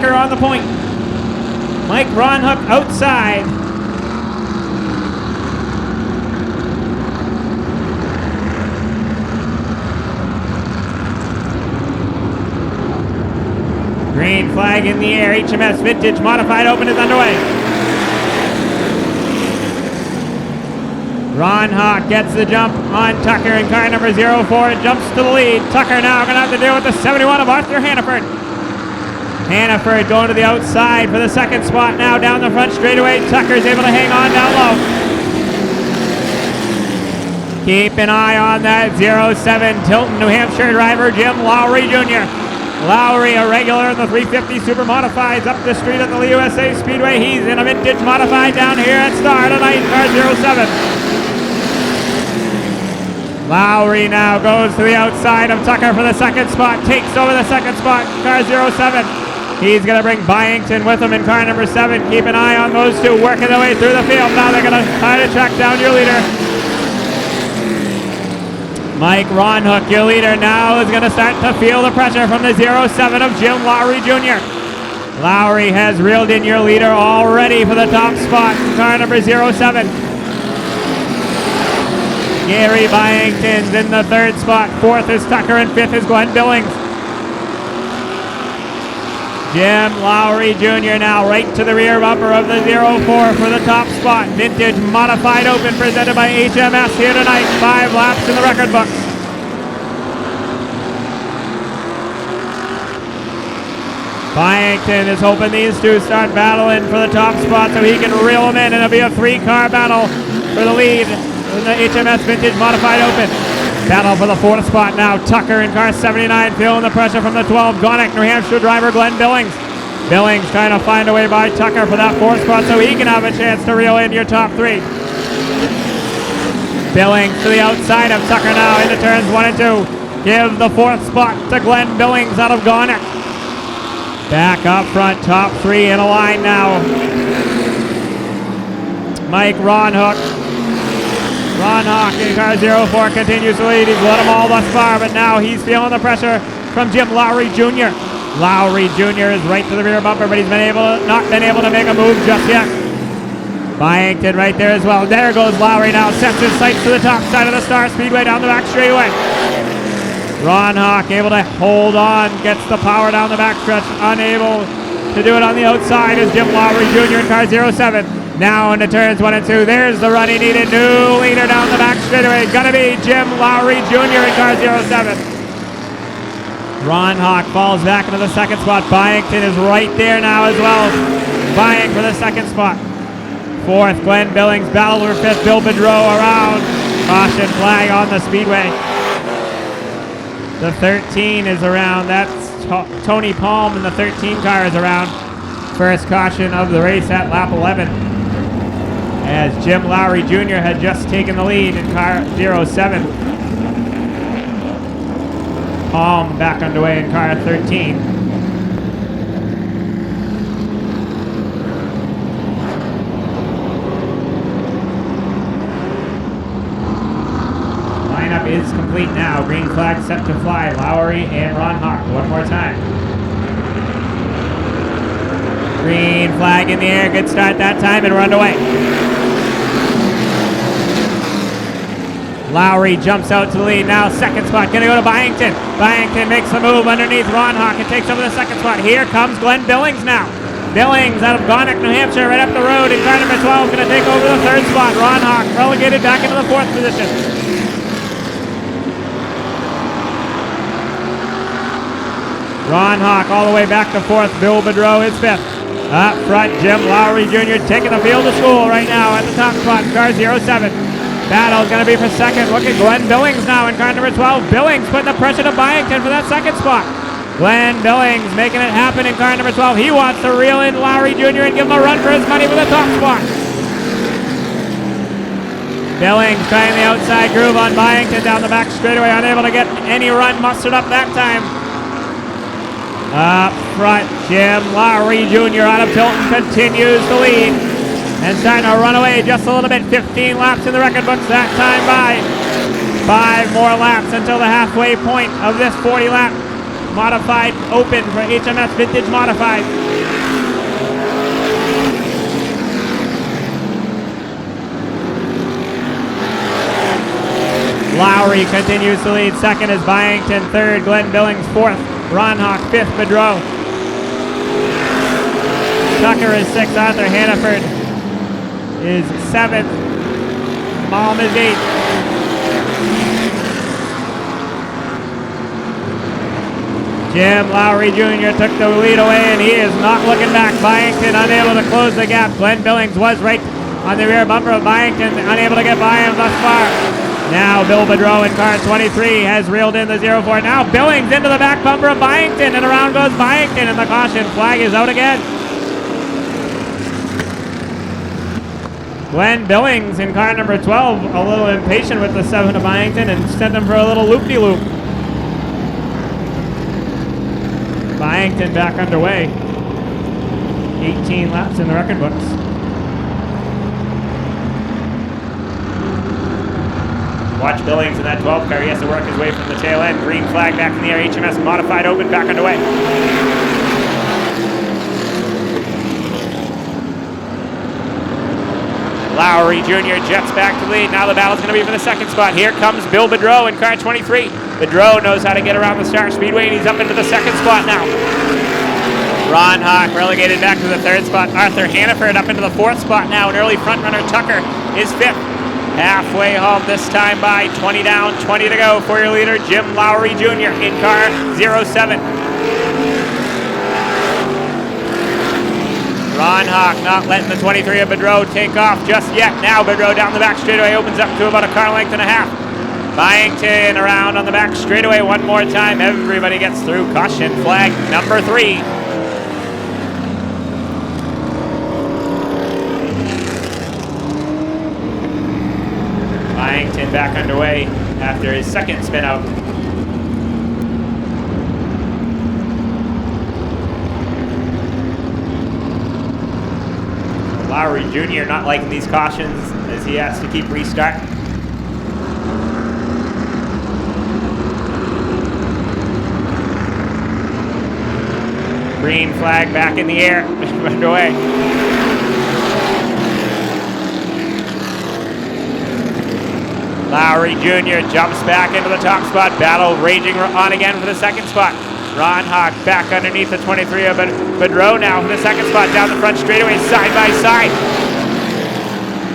Tucker on the point. Mike Ronhook outside. Green flag in the air. HMS Vintage Modified Open is underway. Ron Hawk gets the jump on Tucker in car number 04 and jumps to the lead. Tucker now going to have to deal with the 71 of Arthur Hannaford. Hannaford going to the outside for the second spot now down the front straightaway. Tucker's able to hang on down low. Keep an eye on that 07 Tilton, New Hampshire driver, Jim Lowry Jr. Lowry, a regular in the 350 Super Modifieds up the street at the USA Speedway. He's in a vintage modified down here at Star tonight, car 07. Lowry now goes to the outside of Tucker for the second spot, takes over the second spot, car 07. He's going to bring Byington with him in car number 7. Keep an eye on those two working their way through the field. Now they're going to try to track down your leader. Mike Ronhook, your leader, now is going to start to feel the pressure from the 07 of Jim Lowry Jr. Lowry has reeled in your leader already for the top spot, car number 07. Gary Byington's in the third spot. Fourth is Tucker and fifth is Glenn Billings. Jim Lowry Jr. now right to the rear bumper of the 04 for the top spot. Vintage Modified Open presented by HMS here tonight. 5 laps in the record books. Byington is hoping these two start battling for the top spot so he can reel them in, and it'll be a 3-car battle for the lead in the HMS Vintage Modified Open. Battle for the 4th spot now. Tucker in car 79 feeling the pressure from the 12. Gonick, New Hampshire driver Glenn Billings. Billings trying to find a way by Tucker for that 4th spot so he can have a chance to reel in your top 3. Billings to the outside of Tucker now into turns 1 and 2. Give the 4th spot to Glenn Billings out of Gonick. Back up front, top 3 in a line now. Mike Ronhook. Ron Hawk in car 04 continues to lead. He's led them all thus far, but now he's feeling the pressure from Jim Lowry Jr. Lowry Jr. is right to the rear bumper, but he's not been able to make a move just yet. Byington right there as well. There goes Lowry now. Sets his sights to the top side of the Star Speedway down the back straightaway. Ron Hawk able to hold on, gets the power down the backstretch, unable to do it on the outside is Jim Lowry Jr. in car 07. Now into turns 1 and 2. There's the run he needed. New leader down the back straightaway. Gonna be Jim Lowry Jr. in car 07. Ron Hawk falls back into the second spot. Byington is right there now as well. Vying for the second spot. 4th, Glenn Billings. Battle for 5th, Bill Bedreau around. Caution flag on the Speedway. The 13 is around. That's Tony Palm, and the 13 car is around. First caution of the race at lap 11. As Jim Lowry Jr. had just taken the lead in car 07. Palm back underway in car 13. Lineup is complete now. Green flag set to fly. Lowry and Ron Hawk. One more time. Green flag in the air. Good start that time, and we're underway. Lowry jumps out to the lead now. Second spot, gonna go to Byington. Byington makes the move underneath Ron Hawk and takes over the second spot. Here comes Glenn Billings now. Billings out of Gonick, New Hampshire, right up the road in car number 12, gonna take over the 3rd spot. Ron Hawk relegated back into the 4th position. Ron Hawk all the way back to 4th. Bill Bedreau is 5th. Up front, Jim Lowry Jr. taking the field to school right now at the top spot, car 07. Battle's going to be for second. Look at Glenn Billings now in car number 12. Billings putting the pressure to Byington for that second spot. Glenn Billings making it happen in car number 12. He wants to reel in Lowry Jr. and give him a run for his money for the top spot. Billings trying the outside groove on Byington down the back straightaway, unable to get any run mustered up that time. Up front, Jim Lowry Jr. out of Tilton continues to lead and starting to run away just a little bit. 15 laps in the record books that time by. 5 more laps until the halfway point of this 40-lap Modified Open for HMS Vintage Modified. Lowry continues to lead. Second is Byington. Third, Glenn Billings. Fourth, Ron Hawk. Fifth, Bedreau. Tucker is sixth. Arthur Hannaford is seventh. Malm is eighth. Jim Lowry Jr. took the lead away, and he is not looking back. Byington unable to close the gap. Glenn Billings was right on the rear bumper of Byington, unable to get by him thus far. Now Bill Bedreau in car 23 has reeled in the 04. Now Billings into the back bumper of Byington, and around goes Byington, and the caution flag is out again. Glenn Billings in car number 12, a little impatient with the 7 of Byington and sent him for a little loop-de-loop. Byington back underway. 18 laps in the record books. Watch Billings in that 12 car. He has to work his way from the tail end. Green flag back in the air. HMS modified open back underway. Lowry Jr. jets back to lead. Now the battle's going to be for the second spot. Here comes Bill Bedreau in car 23. Bedreau knows how to get around the Star Speedway, and he's up into the second spot now. Ron Hawk relegated back to the third spot. Arthur Hannaford up into the fourth spot now. An early front runner, Tucker, is fifth. Halfway home this time by 20 down, 20 to go for your leader, Jim Lowry Jr. in car 07. Ron Hawk not letting the 23 of Bedreau take off just yet. Now Bedreau down the back straightaway opens up to about a car length and a half. Byington around on the back straightaway one more time. Everybody gets through. Caution flag number 3. Byington back underway after his second spin out. Lowry Jr. not liking these cautions as he has to keep restarting. Green flag back in the air, underway. Lowry Jr. jumps back into the top spot. Battle raging on again for the second spot. Ron Hawk back underneath the 23 of Bedreau now for the second spot down the front straightaway side by side.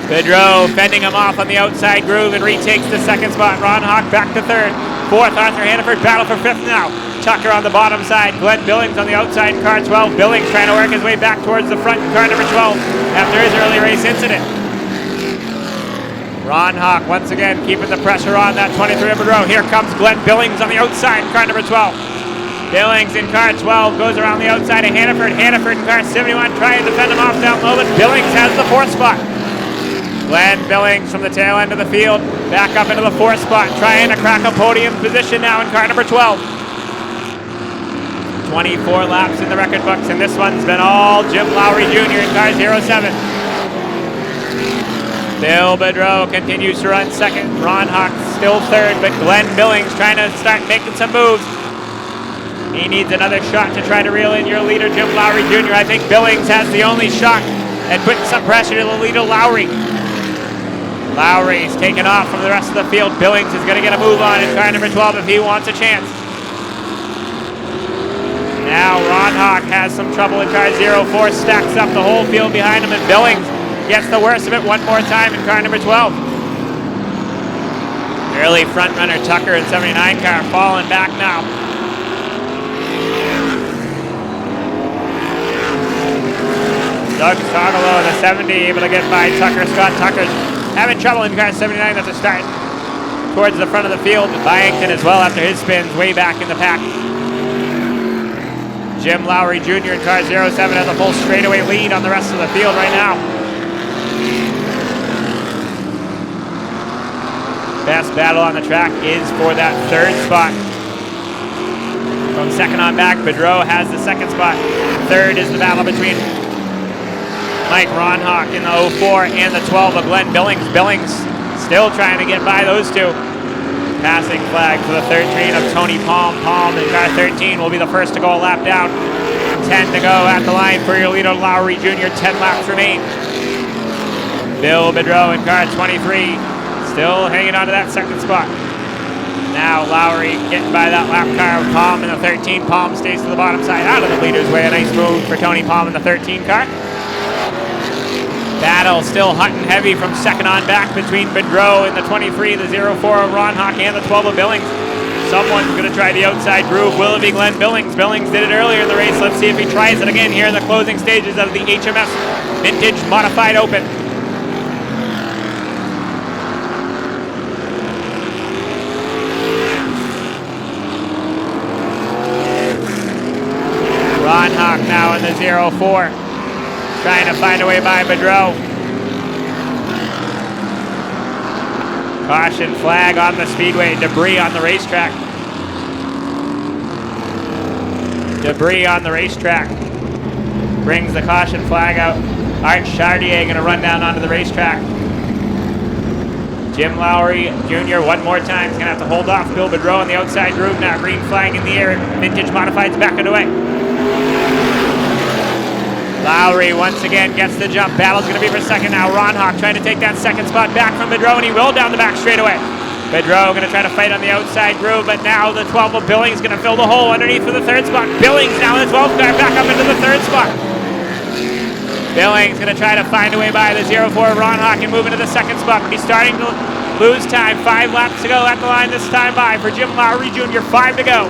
Bedreau fending him off on the outside groove and retakes the second spot. Ron Hawk back to third. Fourth, Arthur Hannaford battle for fifth now. Tucker on the bottom side. Glenn Billings on the outside in car 12. Billings trying to work his way back towards the front in car number 12 after his early race incident. Ron Hawk once again keeping the pressure on that 23 of Bedreau. Here comes Glenn Billings on the outside in car number 12. Billings in car 12 goes around the outside of Hannaford. Hannaford in car 71 trying to fend him off down low, but Billings has the fourth spot. Glenn Billings from the tail end of the field back up into the fourth spot, trying to crack a podium position now in car number 12. 24 laps in the record books, and this one's been all Jim Lowry Jr. in car 07. Bill Bedreau continues to run second. Ron Hawk still third, but Glenn Billings trying to start making some moves. He needs another shot to try to reel in your leader, Jim Lowry Jr. I think Billings has the only shot at putting some pressure to the leader, Lowry. Lowry's taken off from the rest of the field. Billings is going to get a move on in car number 12 if he wants a chance. Now Ron Hawk has some trouble in car 04, stacks up the whole field behind him, and Billings gets the worst of it one more time in car number 12. Early front runner Tucker in 79 car falling back now. Doug Sotolo in the 70 able to get by Tucker. Scott Tucker's having trouble in car 79 at the start towards the front of the field. Byington as well after his spins way back in the pack. Jim Lowry Jr. in car 07 has a full straightaway lead on the rest of the field right now. Best battle on the track is for that third spot. From second on back, Bedreau has the second spot. Third is the battle between Mike Ron Hawk in the 04 and the 12 of Glenn Billings. Billings still trying to get by those two. Passing flag for the 13 of Tony Palm. Palm in car 13 will be the first to go a lap down. 10 to go at the line for your leader, Lowry Jr. 10 laps remain. Bill Bedreau in car 23 still hanging on to that second spot. Now Lowry getting by that lap car of Palm in the 13. Palm stays to the bottom side out of the leader's way. A nice move for Tony Palm in the 13 car. Battle still hot and heavy from second on back between Bedreau and the 23, the 04 of Ron Hawk, and the 12 of Billings. Someone's going to try the outside groove. Will it be Glenn Billings? Billings did it earlier in the race. Let's see if he tries it again here in the closing stages of the HMS Vintage Modified Open. Ron Hawk now in the 04. Trying to find a way by Bedreau. Caution flag on the Speedway. Debris on the racetrack. Debris on the racetrack. Brings the caution flag out. Art Chartier going to run down onto the racetrack. Jim Lowry Jr. one more time is going to have to hold off Bill Bedreau on the outside groove now. Green flag in the air. Vintage Modified's back away. Lowry once again gets the jump. Battle's going to be for second now. Ron Hawk trying to take that second spot back from Bedreau, and he will down the back straightaway. Bedreau going to try to fight on the outside groove, but now the 12 of Billings going to fill the hole underneath for the third spot. Billings now in the 12th car back up into the third spot. Billings going to try to find a way by the 04 Ron Hawk and move into the second spot, but he's starting to lose time. 5 laps to go at the line this time by for Jim Lowry Jr. 5 to go.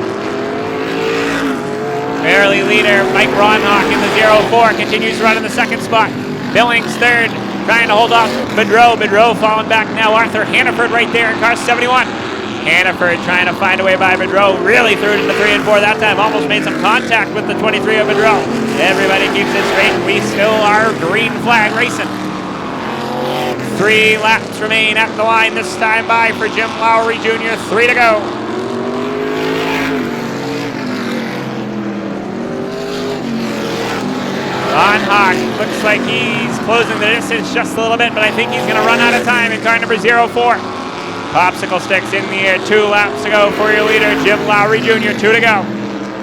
Barely leader Mike Ron Hawk in the 04 continues to run in the second spot. Billings third, trying to hold off Bedreau. Bedreau falling back now. Arthur Hannaford right there in car 71. Hannaford trying to find a way by Bedreau. Really threw it into 3 and 4 that time. Almost made some contact with the 23 of Bedreau. Everybody keeps it straight. We still are green flag racing. 3 laps remain at the line this time by for Jim Lowry Jr. 3 to go. Ron Hawk looks like he's closing the distance just a little bit, but I think he's going to run out of time in car number 04. Popsicle sticks in the air. 2 laps to go for your leader, Jim Lowry Jr. 2 to go.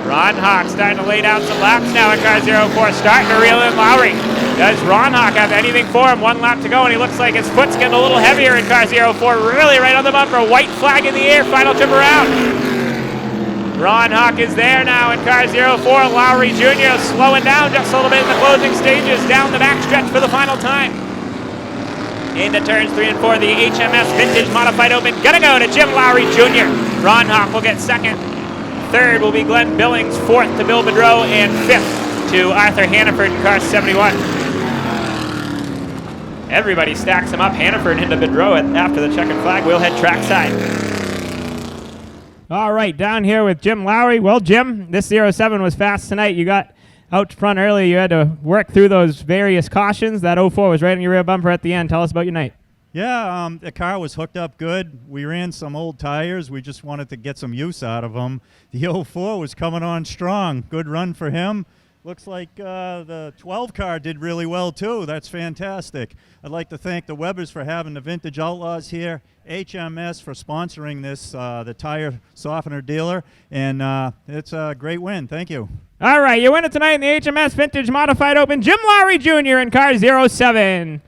Ron Hawk starting to lay down some laps now in car 04, starting to reel in Lowry. Does Ron Hawk have anything for him? 1 lap to go, and he looks like his foot's getting a little heavier in car 04. Really right on the bumper. White flag in the air. Final trip around. Ron Hawk is there now in car 04. Lowry Jr. slowing down just a little bit in the closing stages. Down the backstretch for the final time. Into turns 3 and 4. The HMS Vintage Modified Open gonna go to Jim Lowry Jr. Ron Hawk will get second. Third will be Glenn Billings. Fourth to Bill Bedreau. And fifth to Arthur Hannaford in car 71. Everybody stacks him up. Hannaford into Bedreau after the checkered flag. We'll head trackside. All right, down here with Jim Lowry. Well, Jim, this 07 was fast tonight. You got out front early. You had to work through those various cautions. That 04 was right on your rear bumper at the end. Tell us about your night. Yeah, the car was hooked up good. We ran some old tires. We just wanted to get some use out of them. The 04 was coming on strong. Good run for him. Looks like the 12 car did really well, too. That's fantastic. I'd like to thank the Webbers for having the Vintage Outlaws here, HMS for sponsoring this, the tire softener dealer, and it's a great win. Thank you. All right, your winner tonight in the HMS Vintage Modified Open, Jim Lowry Jr. in car 07.